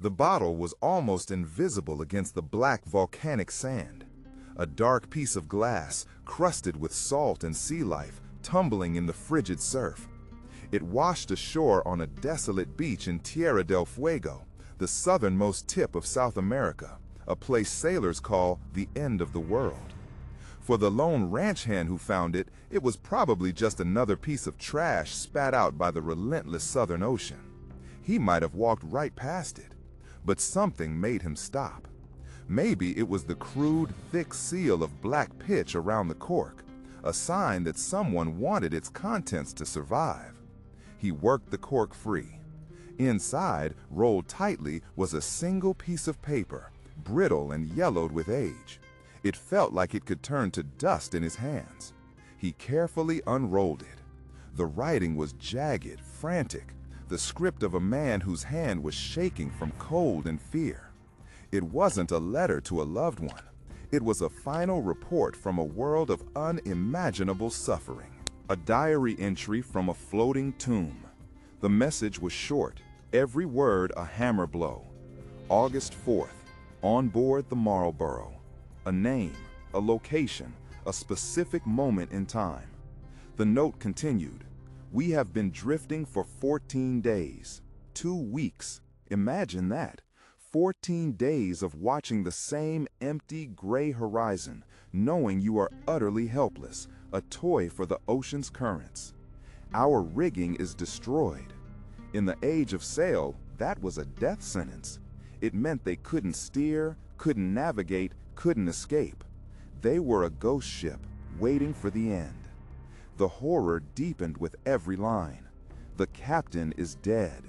The bottle was almost invisible against the black volcanic sand. A dark piece of glass, crusted with salt and sea life, tumbling in the frigid surf. It washed ashore on a desolate beach in Tierra del Fuego, the southernmost tip of South America, a place sailors call the end of the world. For the lone ranch hand who found it, it was probably just another piece of trash spat out by the relentless Southern Ocean. He might have walked right past it, but something made him stop. Maybe it was the crude, thick seal of black pitch around the cork, a sign that someone wanted its contents to survive. He worked the cork free. Inside, rolled tightly, was a single piece of paper, brittle and yellowed with age. It felt like it could turn to dust in his hands. He carefully unrolled it. The writing was jagged, frantic, the script of a man whose hand was shaking from cold and fear. It wasn't a letter to a loved one. It was a final report from a world of unimaginable suffering. A diary entry from a floating tomb. The message was short, every word a hammer blow. August 4th, on board the Marlborough. A name, a location, a specific moment in time. The note continued, "We have been drifting for 14 days, 2 weeks. Imagine that. 14 days of watching the same empty gray horizon, knowing you are utterly helpless, a toy for the ocean's currents. Our rigging is destroyed." In the age of sail, that was a death sentence. It meant they couldn't steer, couldn't navigate, couldn't escape. They were a ghost ship, waiting for the end. The horror deepened with every line. The captain is dead.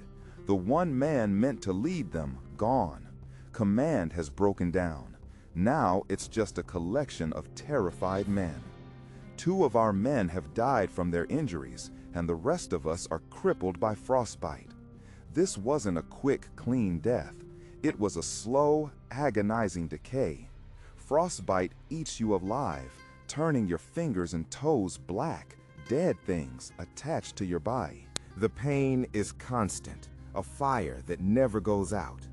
The one man meant to lead them, gone. Command has broken down. Now it's just a collection of terrified men. 2 of our men have died from their injuries, and the rest of us are crippled by frostbite. This wasn't a quick, clean death. It was a slow, agonizing decay. Frostbite eats you alive, turning your fingers and toes black, dead things attached to your body. The pain is constant, a fire that never goes out.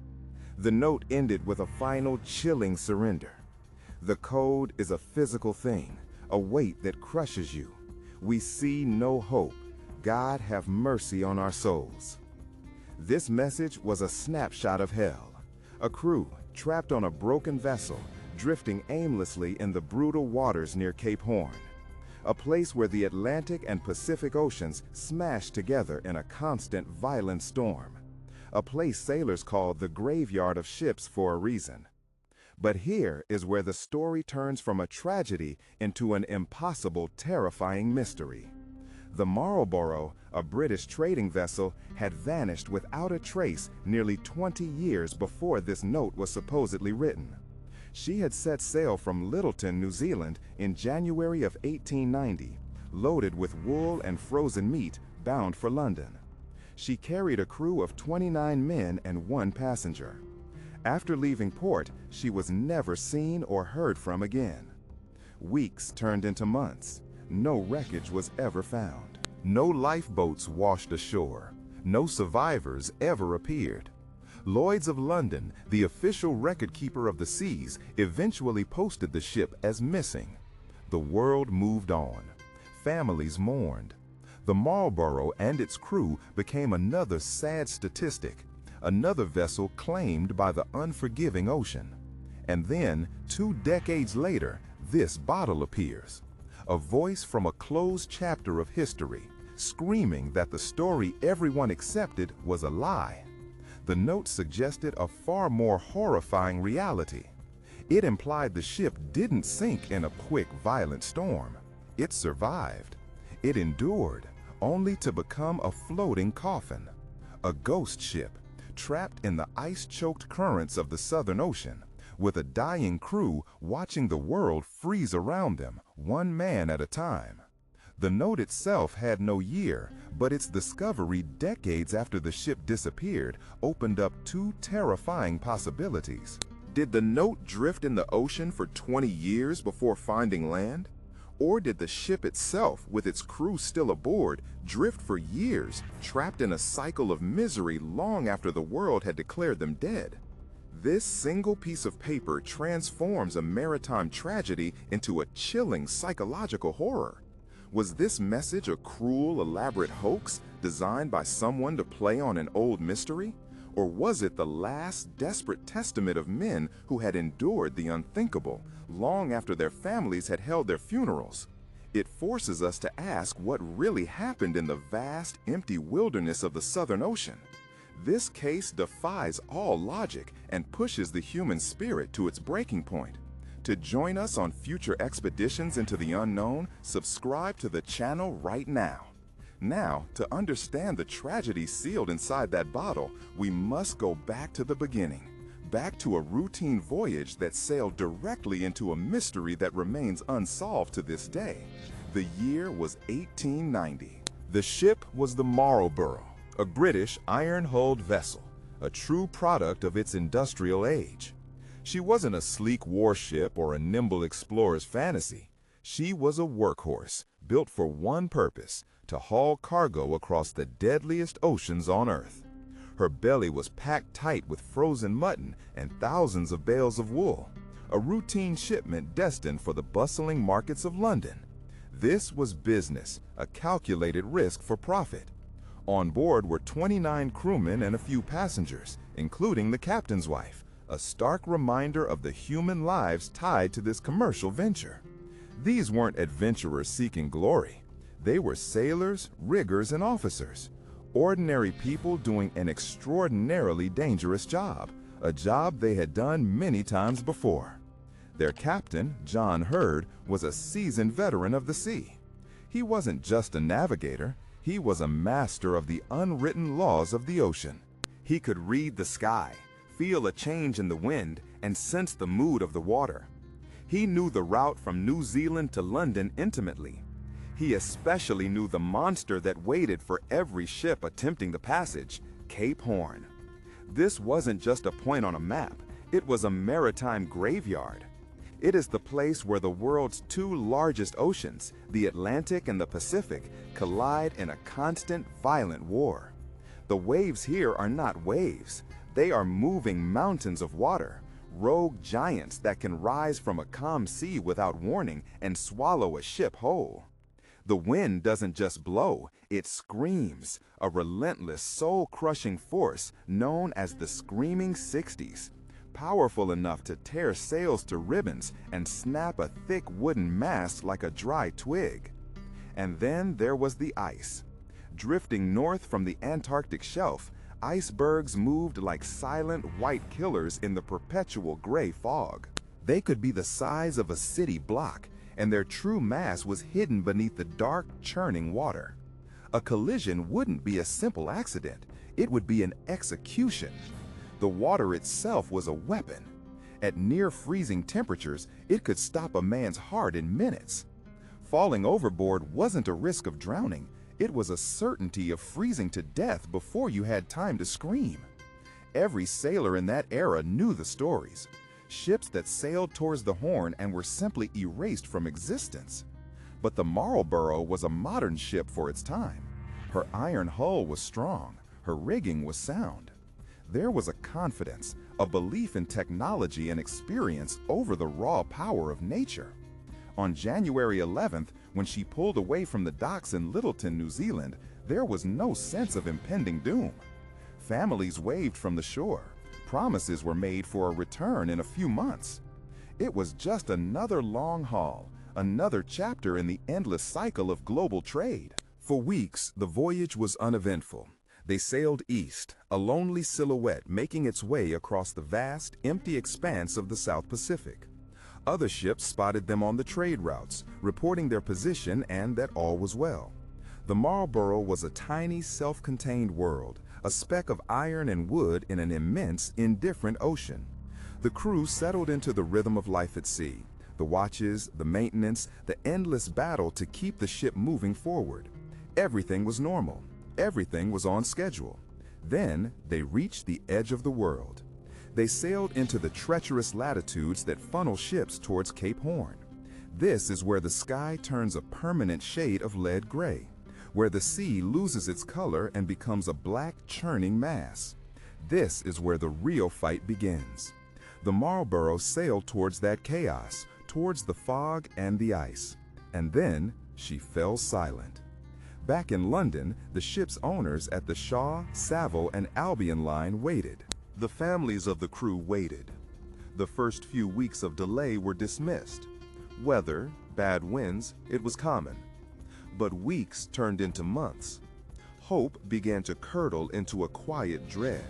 The note ended with a final chilling surrender. The code is a physical thing, a weight that crushes you. We see no hope. God have mercy on our souls. This message was a snapshot of hell. A crew trapped on a broken vessel, drifting aimlessly in the brutal waters near Cape Horn. A place where the Atlantic and Pacific Oceans smashed together in a constant, violent storm. A place sailors called the graveyard of ships for a reason. But here is where the story turns from a tragedy into an impossible, terrifying mystery. The Marlborough, a British trading vessel, had vanished without a trace nearly 20 years before this note was supposedly written. She had set sail from Lyttelton, New Zealand in January of 1890, loaded with wool and frozen meat, bound for London. She carried a crew of 29 men and 1 passenger. After leaving port, she was never seen or heard from again. Weeks turned into months. No wreckage was ever found. No lifeboats washed ashore. No survivors ever appeared. Lloyd's of London, the official record-keeper of the seas, eventually posted the ship as missing. The world moved on. Families mourned. The Marlborough and its crew became another sad statistic, another vessel claimed by the unforgiving ocean. And then, 2 decades later, this bottle appears. A voice from a closed chapter of history, screaming that the story everyone accepted was a lie. The note suggested a far more horrifying reality. It implied the ship didn't sink in a quick, violent storm. It survived. It endured, only to become a floating coffin. A ghost ship, trapped in the ice-choked currents of the Southern Ocean, with a dying crew watching the world freeze around them, 1 man at a time. The note itself had no year, but its discovery decades after the ship disappeared opened up 2 terrifying possibilities. Did the note drift in the ocean for 20 years before finding land? Or did the ship itself, with its crew still aboard, drift for years, trapped in a cycle of misery long after the world had declared them dead? This single piece of paper transforms a maritime tragedy into a chilling psychological horror. Was this message a cruel, elaborate hoax designed by someone to play on an old mystery? Or was it the last desperate testament of men who had endured the unthinkable, long after their families had held their funerals? It forces us to ask what really happened in the vast, empty wilderness of the Southern Ocean. This case defies all logic and pushes the human spirit to its breaking point. To join us on future expeditions into the unknown, subscribe to the channel right now. Now, to understand the tragedy sealed inside that bottle, we must go back to the beginning, back to a routine voyage that sailed directly into a mystery that remains unsolved to this day. The year was 1890. The ship was the Marlborough, a British iron-hulled vessel, a true product of its industrial age. She wasn't a sleek warship or a nimble explorer's fantasy. She was a workhorse, built for one purpose: to haul cargo across the deadliest oceans on Earth. Her belly was packed tight with frozen mutton and thousands of bales of wool, a routine shipment destined for the bustling markets of London. This was business, a calculated risk for profit. On board were 29 crewmen and a few passengers, including the captain's wife, a stark reminder of the human lives tied to this commercial venture. These weren't adventurers seeking glory. They were sailors, riggers, and officers, ordinary people doing an extraordinarily dangerous job, a job they had done many times before. Their captain, John Hurd, was a seasoned veteran of the sea. He wasn't just a navigator, he was a master of the unwritten laws of the ocean. He could read the sky, feel a change in the wind, and sense the mood of the water. He knew the route from New Zealand to London intimately. He especially knew the monster that waited for every ship attempting the passage, Cape Horn. This wasn't just a point on a map, it was a maritime graveyard. It is the place where the world's two largest oceans, the Atlantic and the Pacific, collide in a constant, violent war. The waves here are not waves. They are moving mountains of water, rogue giants that can rise from a calm sea without warning and swallow a ship whole. The wind doesn't just blow, it screams, a relentless, soul-crushing force known as the Screaming 60s, powerful enough to tear sails to ribbons and snap a thick wooden mast like a dry twig. And then there was the ice. Drifting north from the Antarctic shelf, icebergs moved like silent white killers in the perpetual gray fog. They could be the size of a city block, and their true mass was hidden beneath the dark, churning water. A collision wouldn't be a simple accident, it would be an execution. The water itself was a weapon. At near freezing temperatures, it could stop a man's heart in minutes. Falling overboard wasn't a risk of drowning, it was a certainty of freezing to death before you had time to scream. Every sailor in that era knew the stories. Ships that sailed towards the Horn and were simply erased from existence. But the Marlborough was a modern ship for its time. Her iron hull was strong, her rigging was sound. There was a confidence, a belief in technology and experience over the raw power of nature. On January 11th, when she pulled away from the docks in Lyttelton, New Zealand, there was no sense of impending doom. Families waved from the shore. Promises were made for a return in a few months. It was just another long haul, another chapter in the endless cycle of global trade. For weeks, the voyage was uneventful. They sailed east, a lonely silhouette making its way across the vast, empty expanse of the South Pacific. Other ships spotted them on the trade routes, reporting their position and that all was well. The Marlborough was a tiny, self-contained world, a speck of iron and wood in an immense, indifferent ocean. The crew settled into the rhythm of life at sea, the watches, the maintenance, the endless battle to keep the ship moving forward. Everything was normal. Everything was on schedule. Then they reached the edge of the world. They sailed into the treacherous latitudes that funnel ships towards Cape Horn. This is where the sky turns a permanent shade of lead gray, where the sea loses its color and becomes a black churning mass. This is where the real fight begins. The Marlborough sailed towards that chaos, towards the fog and the ice. And then she fell silent. Back in London, the ship's owners at the Shaw, Savile, and Albion line waited. The families of the crew waited. The first few weeks of delay were dismissed. Weather, bad winds, it was common. But weeks turned into months. Hope began to curdle into a quiet dread.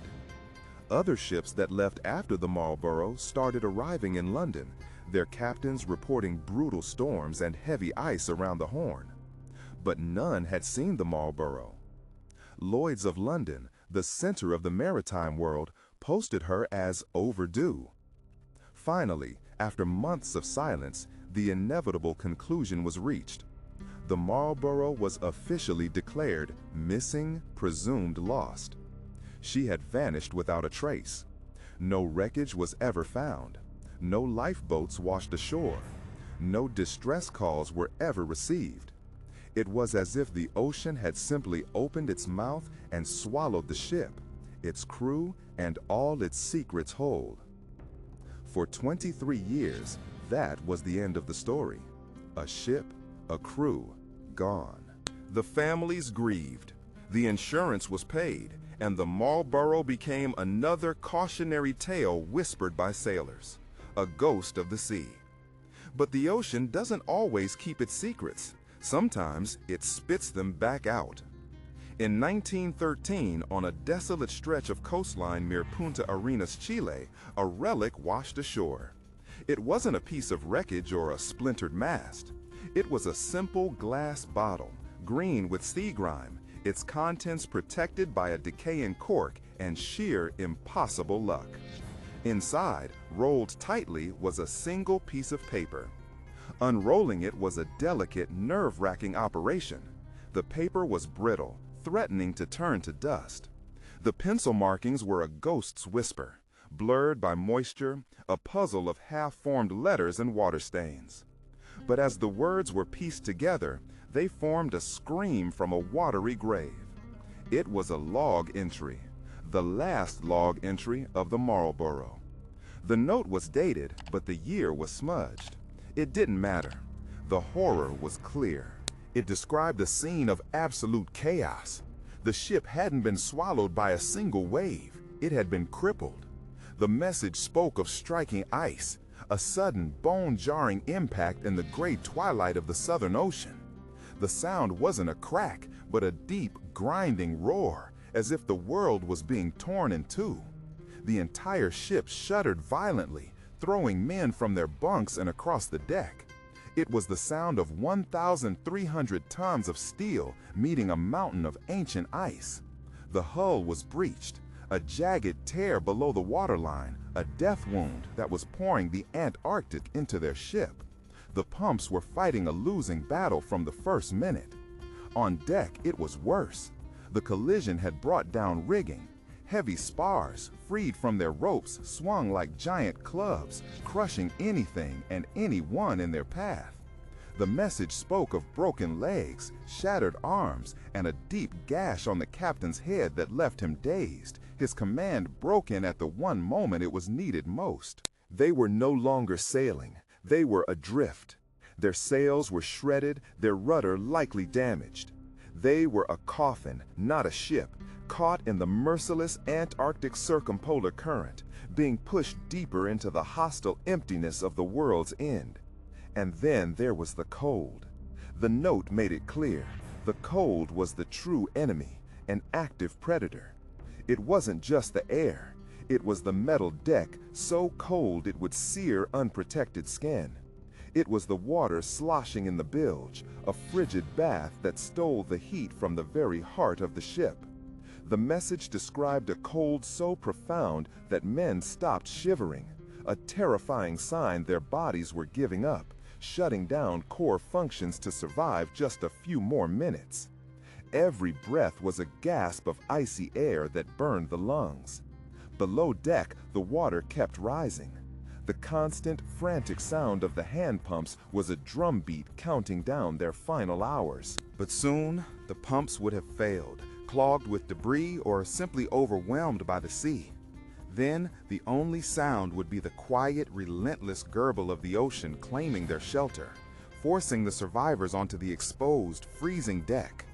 Other ships that left after the Marlborough started arriving in London, their captains reporting brutal storms and heavy ice around the Horn. But none had seen the Marlborough. Lloyd's of London, the center of the maritime world, posted her as overdue. Finally, after months of silence, the inevitable conclusion was reached. The Marlborough was officially declared missing, presumed lost. She had vanished without a trace. No wreckage was ever found. No lifeboats washed ashore. No distress calls were ever received. It was as if the ocean had simply opened its mouth and swallowed the ship, its crew, and all its secrets whole. For 23 years, that was the end of the story. A ship, a crew, gone. The families grieved. The insurance was paid, and the Marlborough became another cautionary tale whispered by sailors, a ghost of the sea. But the ocean doesn't always keep its secrets. Sometimes it spits them back out. In 1913, on a desolate stretch of coastline near Punta Arenas, Chile, a relic washed ashore. It wasn't a piece of wreckage or a splintered mast. It was a simple glass bottle, green with sea grime, its contents protected by a decaying cork and sheer impossible luck. Inside, rolled tightly, was a single piece of paper. Unrolling it was a delicate, nerve-wracking operation. The paper was brittle, threatening to turn to dust. The pencil markings were a ghost's whisper, blurred by moisture, a puzzle of half-formed letters and water stains. But as the words were pieced together, they formed a scream from a watery grave. It was a log entry, the last log entry of the Marlborough. The note was dated, but the year was smudged. It didn't matter. The horror was clear. It described a scene of absolute chaos. The ship hadn't been swallowed by a single wave. It had been crippled. The message spoke of striking ice, a sudden, bone-jarring impact in the gray twilight of the Southern Ocean. The sound wasn't a crack, but a deep, grinding roar, as if the world was being torn in two. The entire ship shuddered violently, throwing men from their bunks and across the deck. It was the sound of 1,300 tons of steel meeting a mountain of ancient ice. The hull was breached, a jagged tear below the waterline, a death wound that was pouring the Antarctic into their ship. The pumps were fighting a losing battle from the first minute. On deck, it was worse. The collision had brought down rigging. Heavy spars, freed from their ropes, swung like giant clubs, crushing anything and anyone in their path. The message spoke of broken legs, shattered arms, and a deep gash on the captain's head that left him dazed, his command broken at the one moment it was needed most. They were no longer sailing. They were adrift. Their sails were shredded, their rudder likely damaged. They were a coffin, not a ship, caught in the merciless Antarctic circumpolar current, being pushed deeper into the hostile emptiness of the world's end. And then there was the cold. The note made it clear. The cold was the true enemy, an active predator. It wasn't just the air. It was the metal deck, so cold it would sear unprotected skin. It was the water sloshing in the bilge, a frigid bath that stole the heat from the very heart of the ship. The message described a cold so profound that men stopped shivering, a terrifying sign their bodies were giving up, shutting down core functions to survive just a few more minutes. Every breath was a gasp of icy air that burned the lungs. Below deck, the water kept rising. The constant, frantic sound of the hand pumps was a drumbeat counting down their final hours. But soon, the pumps would have failed, clogged with debris or simply overwhelmed by the sea. Then, the only sound would be the quiet, relentless gurgle of the ocean claiming their shelter, forcing the survivors onto the exposed, freezing deck.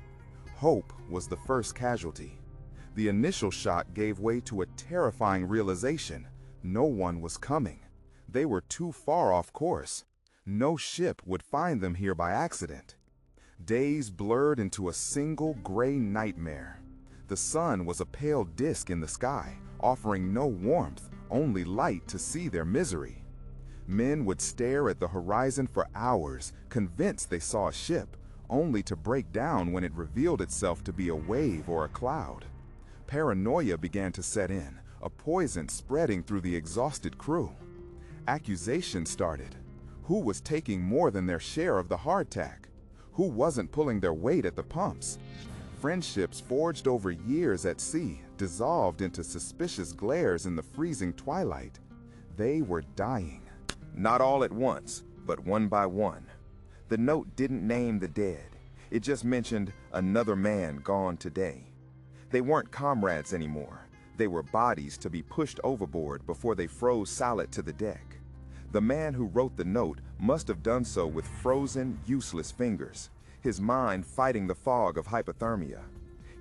Hope was the first casualty. The initial shock gave way to a terrifying realization: no one was coming. They were too far off course. No ship would find them here by accident. Days blurred into a single gray nightmare. The sun was a pale disk in the sky, offering no warmth, only light to see their misery. Men would stare at the horizon for hours, convinced they saw a ship, only to break down when it revealed itself to be a wave or a cloud. Paranoia began to set in, a poison spreading through the exhausted crew. Accusations started. Who was taking more than their share of the hardtack? Who wasn't pulling their weight at the pumps? Friendships forged over years at sea dissolved into suspicious glares in the freezing twilight. They were dying. Not all at once, but one by one. The note didn't name the dead. It just mentioned another man gone today. They weren't comrades anymore. They were bodies to be pushed overboard before they froze solid to the deck. The man who wrote the note must have done so with frozen, useless fingers, his mind fighting the fog of hypothermia.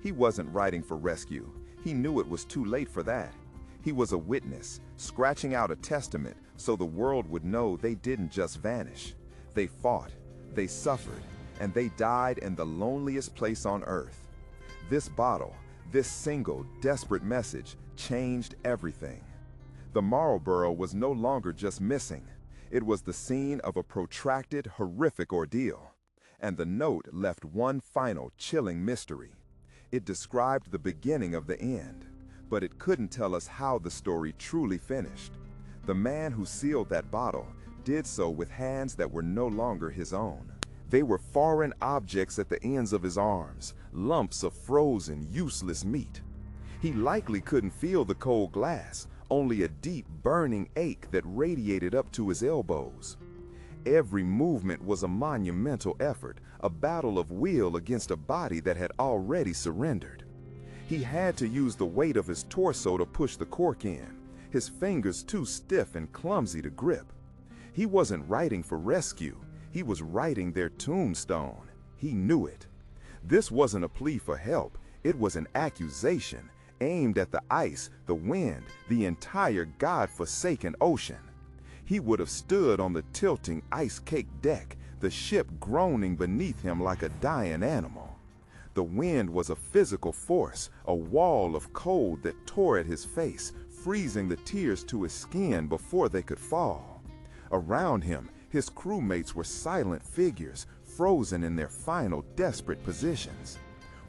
He wasn't writing for rescue. He knew it was too late for that. He was a witness, scratching out a testament so the world would know they didn't just vanish. They fought, they suffered, and they died in the loneliest place on earth. This bottle, this single, desperate message changed everything. The Marlborough was no longer just missing. It was the scene of a protracted, horrific ordeal. And the note left one final, chilling mystery. It described the beginning of the end, but it couldn't tell us how the story truly finished. The man who sealed that bottle did so with hands that were no longer his own. They were foreign objects at the ends of his arms, lumps of frozen, useless meat. He likely couldn't feel the cold glass, only a deep, burning ache that radiated up to his elbows. Every movement was a monumental effort, a battle of will against a body that had already surrendered. He had to use the weight of his torso to push the cork in, his fingers too stiff and clumsy to grip. He wasn't writing for rescue. He was writing their tombstone. He knew it. This wasn't a plea for help. It was an accusation aimed at the ice, the wind, the entire God-forsaken ocean. He would have stood on the tilting, ice-caked deck, the ship groaning beneath him like a dying animal. The wind was a physical force, a wall of cold that tore at his face, freezing the tears to his skin before they could fall. Around him, his crewmates were silent figures, frozen in their final desperate positions.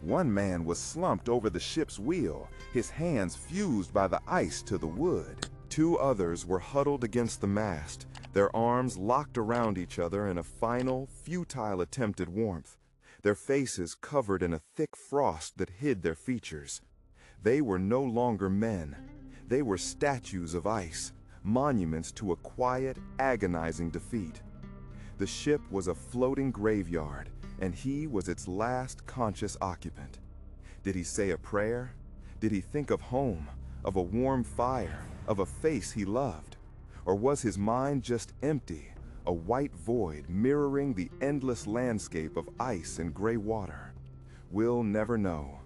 One man was slumped over the ship's wheel, his hands fused by the ice to the wood. Two others were huddled against the mast, their arms locked around each other in a final, futile attempt at warmth, their faces covered in a thick frost that hid their features. They were no longer men. They were statues of ice, monuments to a quiet, agonizing defeat. The ship was a floating graveyard, and he was its last conscious occupant. Did he say a prayer? Did he think of home, of a warm fire, of a face he loved? Or was his mind just empty, a white void mirroring the endless landscape of ice and gray water? We'll never know.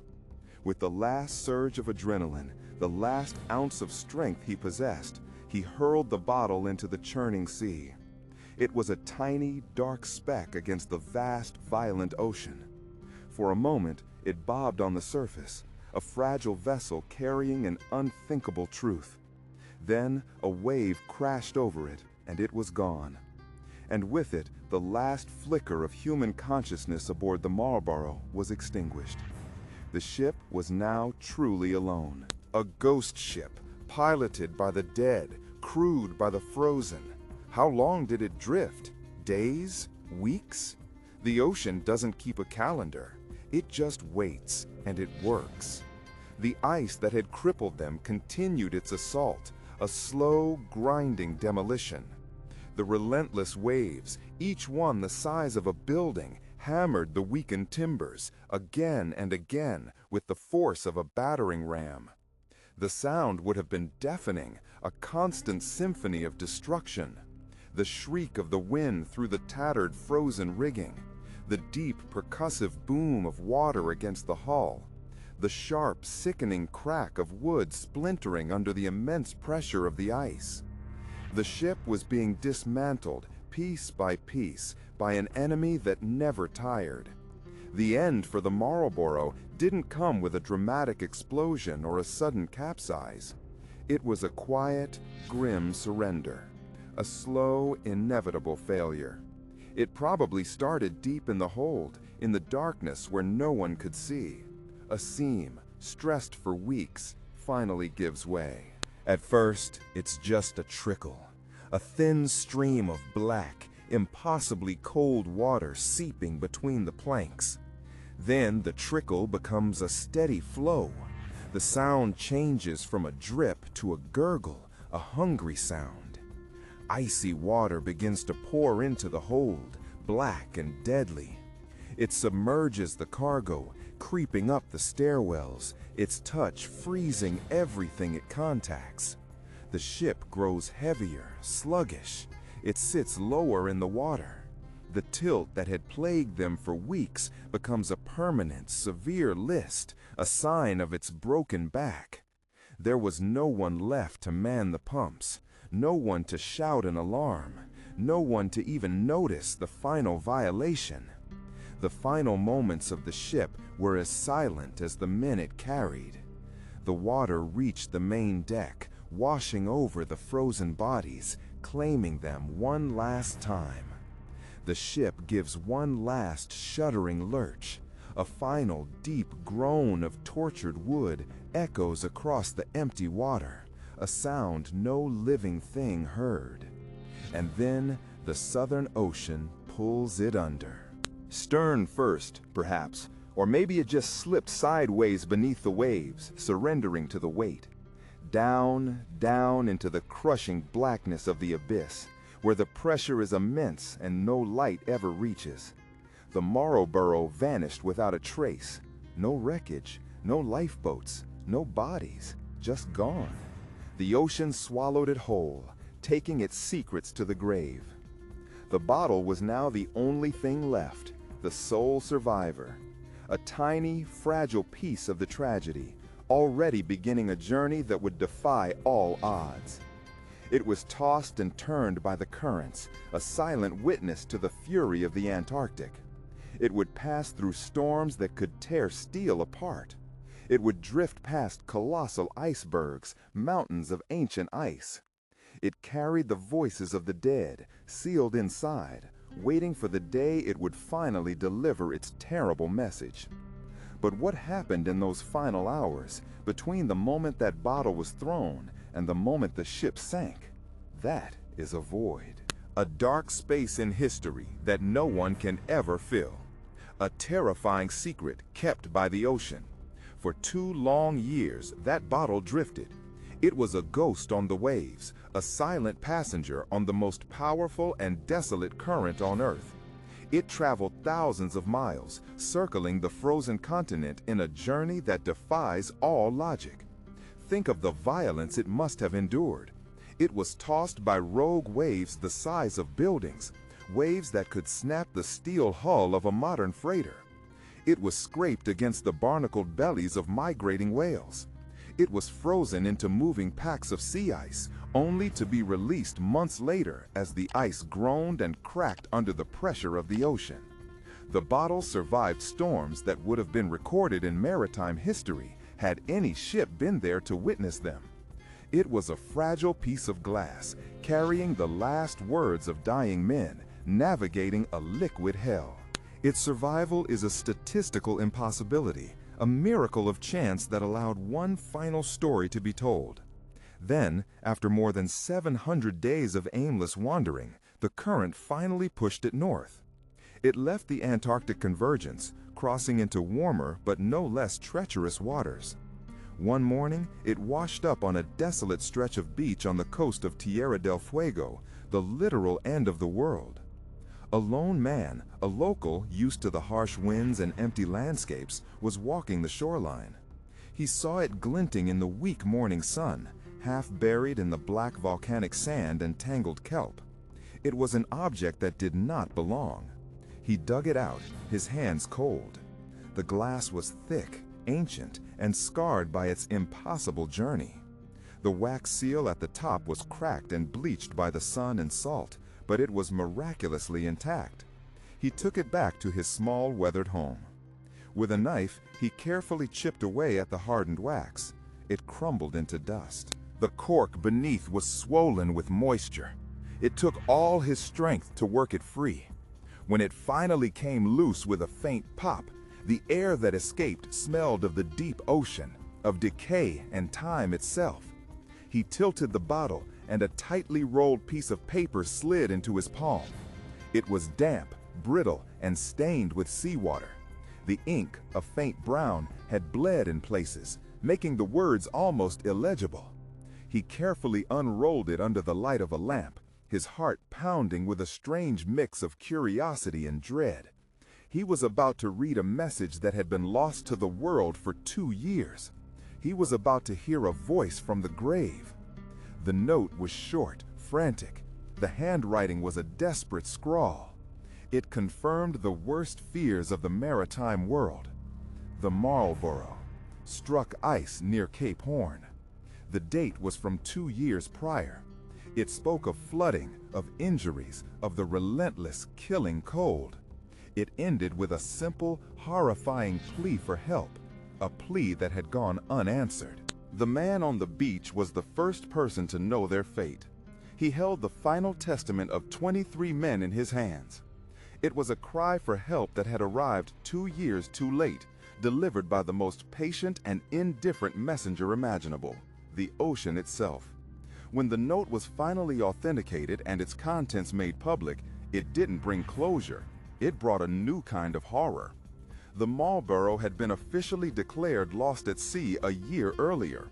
With the last surge of adrenaline, the last ounce of strength he possessed, he hurled the bottle into the churning sea. It was a tiny, dark speck against the vast, violent ocean. For a moment, it bobbed on the surface, a fragile vessel carrying an unthinkable truth. Then, a wave crashed over it, and it was gone. And with it, the last flicker of human consciousness aboard the Marlborough was extinguished. The ship was now truly alone. A ghost ship, piloted by the dead, crewed by the frozen. How long did it drift? Days? Weeks? The ocean doesn't keep a calendar. It just waits, and it works. The ice that had crippled them continued its assault, a slow, grinding demolition. The relentless waves, each one the size of a building, hammered the weakened timbers again and again with the force of a battering ram. The sound would have been deafening, a constant symphony of destruction. The shriek of the wind through the tattered, frozen rigging, the deep, percussive boom of water against the hull, the sharp, sickening crack of wood splintering under the immense pressure of the ice. The ship was being dismantled, piece by piece, by an enemy that never tired. The end for the Marlborough didn't come with a dramatic explosion or a sudden capsize. It was a quiet, grim surrender, a slow, inevitable failure. It probably started deep in the hold, in the darkness where no one could see. A seam, stressed for weeks, finally gives way. At first, it's just a trickle, a thin stream of black, impossibly cold water seeping between the planks. Then the trickle becomes a steady flow. The sound changes from a drip to a gurgle, a hungry sound. Icy water begins to pour into the hold, black and deadly. It submerges the cargo, creeping up the stairwells, its touch freezing everything it contacts. The ship grows heavier, sluggish. It sits lower in the water. The tilt that had plagued them for weeks becomes a permanent, severe list, a sign of its broken back. There was no one left to man the pumps, no one to shout an alarm, no one to even notice the final violation. The final moments of the ship were as silent as the men it carried. The water reached the main deck, washing over the frozen bodies, claiming them one last time. The ship gives one last shuddering lurch. A final deep groan of tortured wood echoes across the empty water, a sound no living thing heard. And then the Southern Ocean pulls it under. Stern first, perhaps, or maybe it just slipped sideways beneath the waves, surrendering to the weight. Down, down into the crushing blackness of the abyss, where the pressure is immense and no light ever reaches. The Marlborough vanished without a trace. No wreckage, no lifeboats, no bodies, just gone. The ocean swallowed it whole, taking its secrets to the grave. The bottle was now the only thing left, the sole survivor. A tiny, fragile piece of the tragedy, already beginning a journey that would defy all odds. It was tossed and turned by the currents, a silent witness to the fury of the Antarctic. It would pass through storms that could tear steel apart. It would drift past colossal icebergs, mountains of ancient ice. It carried the voices of the dead, sealed inside, waiting for the day it would finally deliver its terrible message. But what happened in those final hours, between the moment that bottle was thrown and the moment the ship sank? That is a void. A dark space in history that no one can ever fill. A terrifying secret kept by the ocean. For 2 long years, that bottle drifted. It was a ghost on the waves, a silent passenger on the most powerful and desolate current on Earth. It traveled thousands of miles, circling the frozen continent in a journey that defies all logic. Think of the violence it must have endured. It was tossed by rogue waves the size of buildings, waves that could snap the steel hull of a modern freighter. It was scraped against the barnacled bellies of migrating whales. It was frozen into moving packs of sea ice, only to be released months later as the ice groaned and cracked under the pressure of the ocean. The bottle survived storms that would have been recorded in maritime history had any ship been there to witness them. It was a fragile piece of glass, carrying the last words of dying men, navigating a liquid hell. Its survival is a statistical impossibility, a miracle of chance that allowed one final story to be told. Then, after more than 700 days of aimless wandering, the current finally pushed it north. It left the Antarctic convergence, crossing into warmer but no less treacherous waters. One morning, it washed up on a desolate stretch of beach on the coast of Tierra del Fuego, the literal end of the world. A lone man, a local used to the harsh winds and empty landscapes, was walking the shoreline. He saw it glinting in the weak morning sun, half buried in the black volcanic sand and tangled kelp. It was an object that did not belong. He dug it out, his hands cold. The glass was thick, ancient, and scarred by its impossible journey. The wax seal at the top was cracked and bleached by the sun and salt, but it was miraculously intact. He took it back to his small weathered home. With a knife, he carefully chipped away at the hardened wax. It crumbled into dust. The cork beneath was swollen with moisture. It took all his strength to work it free. When it finally came loose with a faint pop, the air that escaped smelled of the deep ocean, of decay and time itself. He tilted the bottle, and a tightly rolled piece of paper slid into his palm. It was damp, brittle, and stained with seawater. The ink, a faint brown, had bled in places, making the words almost illegible. He carefully unrolled it under the light of a lamp, his heart pounding with a strange mix of curiosity and dread. He was about to read a message that had been lost to the world for 2 years. He was about to hear a voice from the grave. The note was short, frantic. The handwriting was a desperate scrawl. It confirmed the worst fears of the maritime world. The Marlborough struck ice near Cape Horn. The date was from 2 years prior. It spoke of flooding, of injuries, of the relentless, killing cold. It ended with a simple, horrifying plea for help, a plea that had gone unanswered. The man on the beach was the first person to know their fate. He held the final testament of 23 men in his hands. It was a cry for help that had arrived 2 years too late, delivered by the most patient and indifferent messenger imaginable, the ocean itself. When the note was finally authenticated and its contents made public, it didn't bring closure. It brought a new kind of horror. The Marlborough had been officially declared lost at sea a year earlier.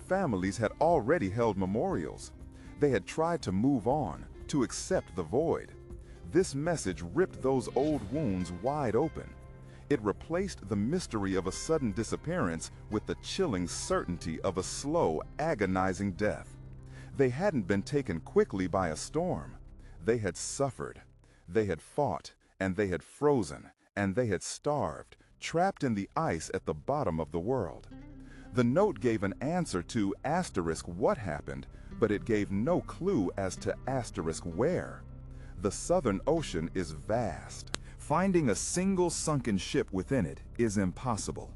Families had already held memorials. They had tried to move on, to accept the void. This message ripped those old wounds wide open. It replaced the mystery of a sudden disappearance with the chilling certainty of a slow, agonizing death. They hadn't been taken quickly by a storm. They had suffered. They had fought, and they had frozen, and they had starved, trapped in the ice at the bottom of the world. The note gave an answer to asterisk what happened, but it gave no clue as to asterisk where. The Southern Ocean is vast. Finding a single sunken ship within it is impossible.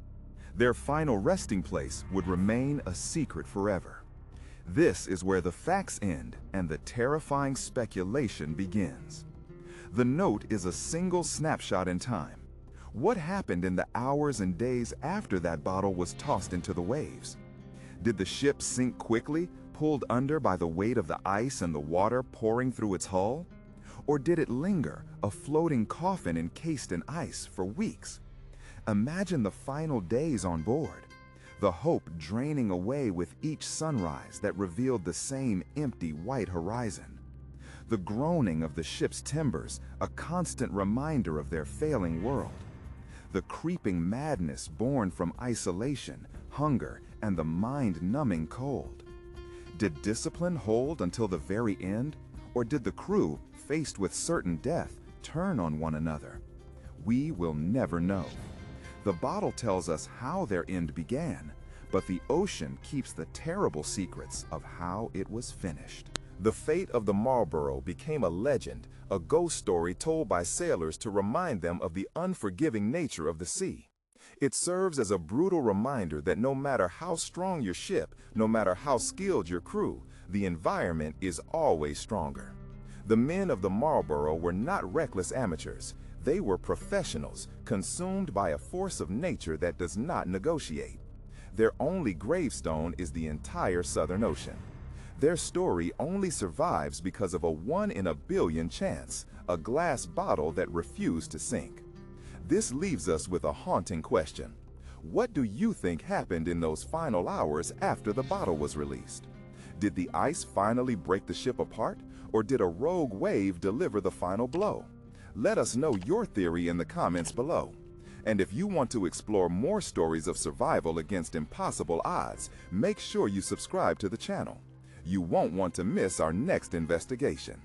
Their final resting place would remain a secret forever. This is where the facts end and the terrifying speculation begins. The note is a single snapshot in time. What happened in the hours and days after that bottle was tossed into the waves? Did the ship sink quickly, pulled under by the weight of the ice and the water pouring through its hull? Or did it linger, a floating coffin encased in ice, for weeks? Imagine the final days on board, the hope draining away with each sunrise that revealed the same empty white horizon. The groaning of the ship's timbers, a constant reminder of their failing world. The creeping madness born from isolation, hunger, and the mind-numbing cold. Did discipline hold until the very end, or did the crew, faced with certain death, turn on one another? We will never know. The bottle tells us how their end began, but the ocean keeps the terrible secrets of how it was finished. The fate of the Marlborough became a legend, a ghost story told by sailors to remind them of the unforgiving nature of the sea. It serves as a brutal reminder that no matter how strong your ship, no matter how skilled your crew, the environment is always stronger. The men of the Marlborough were not reckless amateurs. They were professionals, consumed by a force of nature that does not negotiate. Their only gravestone is the entire Southern Ocean. Their story only survives because of a 1 in a billion chance, a glass bottle that refused to sink. This leaves us with a haunting question. What do you think happened in those final hours after the bottle was released? Did the ice finally break the ship apart, or did a rogue wave deliver the final blow? Let us know your theory in the comments below. And if you want to explore more stories of survival against impossible odds, make sure you subscribe to the channel. You won't want to miss our next investigation.